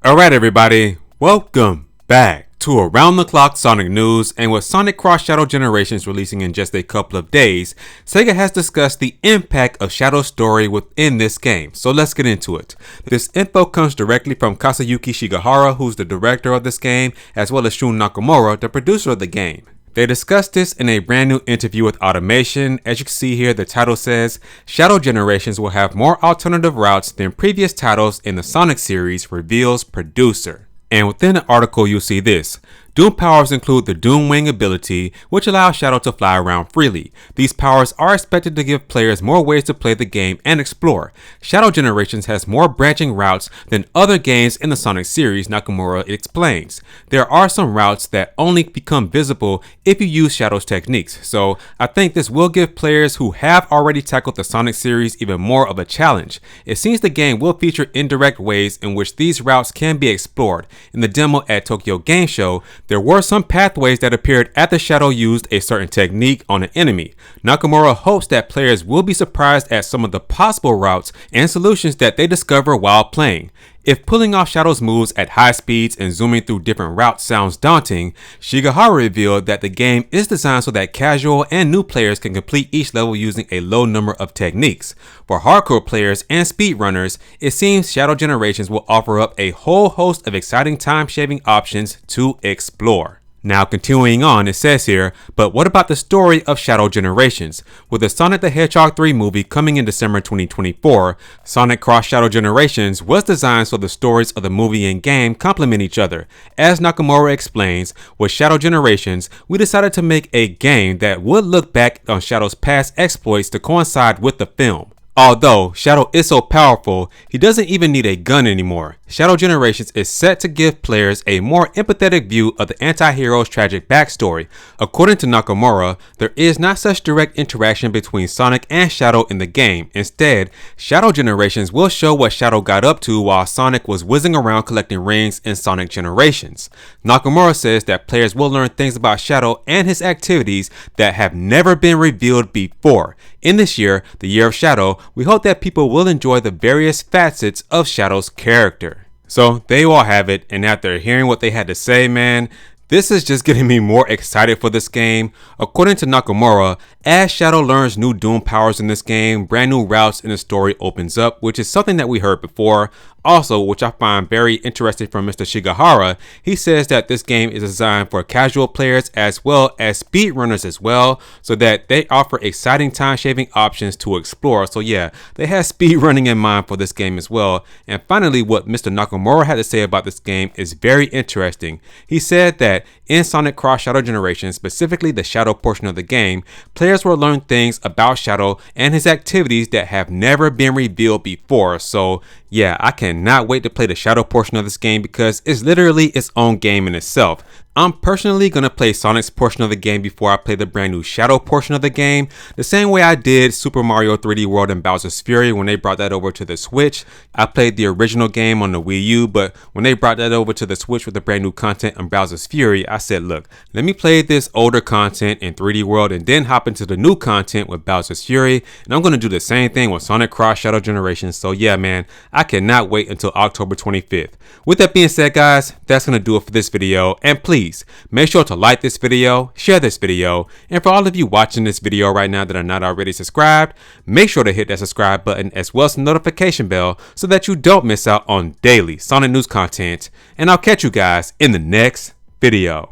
Alright everybody, welcome back to Around the Clock Sonic News, and with Sonic Cross Shadow Generations releasing in just a couple of days, Sega has discussed the impact of Shadow's story within this game, so let's get into it. This info comes directly from Kazuyuki Shigehara, who's the director of this game, as well as Shun Nakamura, the producer of the game. They discussed this in a brand new interview with Automation. As you can see here, the title says, Shadow Generations will have more alternative routes than previous titles in the Sonic series, reveals producer. And within the article you'll see this. Doom powers include the Doom Wing ability, which allows Shadow to fly around freely. These powers are expected to give players more ways to play the game and explore. Shadow Generations has more branching routes than other games in the Sonic series, Nakamura explains. There are some routes that only become visible if you use Shadow's techniques, so I think this will give players who have already tackled the Sonic series even more of a challenge. It seems the game will feature indirect ways in which these routes can be explored. In the demo at Tokyo Game Show, there were some pathways that appeared after Shadow used a certain technique on an enemy. Nakamura hopes that players will be surprised at some of the possible routes and solutions that they discover while playing. If pulling off Shadow's moves at high speeds and zooming through different routes sounds daunting, Shigehara revealed that the game is designed so that casual and new players can complete each level using a low number of techniques. For hardcore players and speedrunners, it seems Shadow Generations will offer up a whole host of exciting time-shaving options to explore. Now continuing on, it says here, but what about the story of Shadow Generations? With the Sonic the Hedgehog 3 movie coming in December 2024, Sonic Cross Shadow Generations was designed so the stories of the movie and game complement each other. As Nakamura explains, with Shadow Generations, we decided to make a game that would look back on Shadow's past exploits to coincide with the film. Although Shadow is so powerful, he doesn't even need a gun anymore. Shadow Generations is set to give players a more empathetic view of the anti-hero's tragic backstory. According to Nakamura, there is not such direct interaction between Sonic and Shadow in the game. Instead, Shadow Generations will show what Shadow got up to while Sonic was whizzing around collecting rings in Sonic Generations. Nakamura says that players will learn things about Shadow and his activities that have never been revealed before. In this year, the Year of Shadow, we hope that people will enjoy the various facets of Shadow's character. So there you all have it, and after hearing what they had to say, man, this is just getting me more excited for this game. According to Nakamura, as Shadow learns new Doom powers in this game, brand new routes in the story opens up, which is something that we heard before. Also, which I find very interesting from Mr. Shigehara, he says that this game is designed for casual players as well as speedrunners as well, so that they offer exciting time-shaving options to explore. So yeah, they have speedrunning in mind for this game as well. And finally, what Mr. Nakamura had to say about this game is very interesting. He said that in Sonic Cross Shadow Generations, specifically the Shadow portion of the game, players will learn things about Shadow and his activities that have never been revealed before. So yeah, I cannot wait to play the Shadow portion of this game because it's literally its own game in itself. I'm personally going to play Sonic's portion of the game before I play the brand new Shadow portion of the game, the same way I did Super Mario 3D World and Bowser's Fury when they brought that over to the Switch. I played the original game on the Wii U, but when they brought that over to the Switch with the brand new content on Bowser's Fury, I said, look, let me play this older content in 3D World and then hop into the new content with Bowser's Fury, and I'm going to do the same thing with Sonic Cross Shadow Generations. So yeah, man, I cannot wait until October 25th. With that being said, guys, that's going to do it for this video, and please, make sure to like this video, share this video, and for all of you watching this video right now that are not already subscribed, make sure to hit that subscribe button as well as the notification bell so that you don't miss out on daily Sonic news content, and I'll catch you guys in the next video.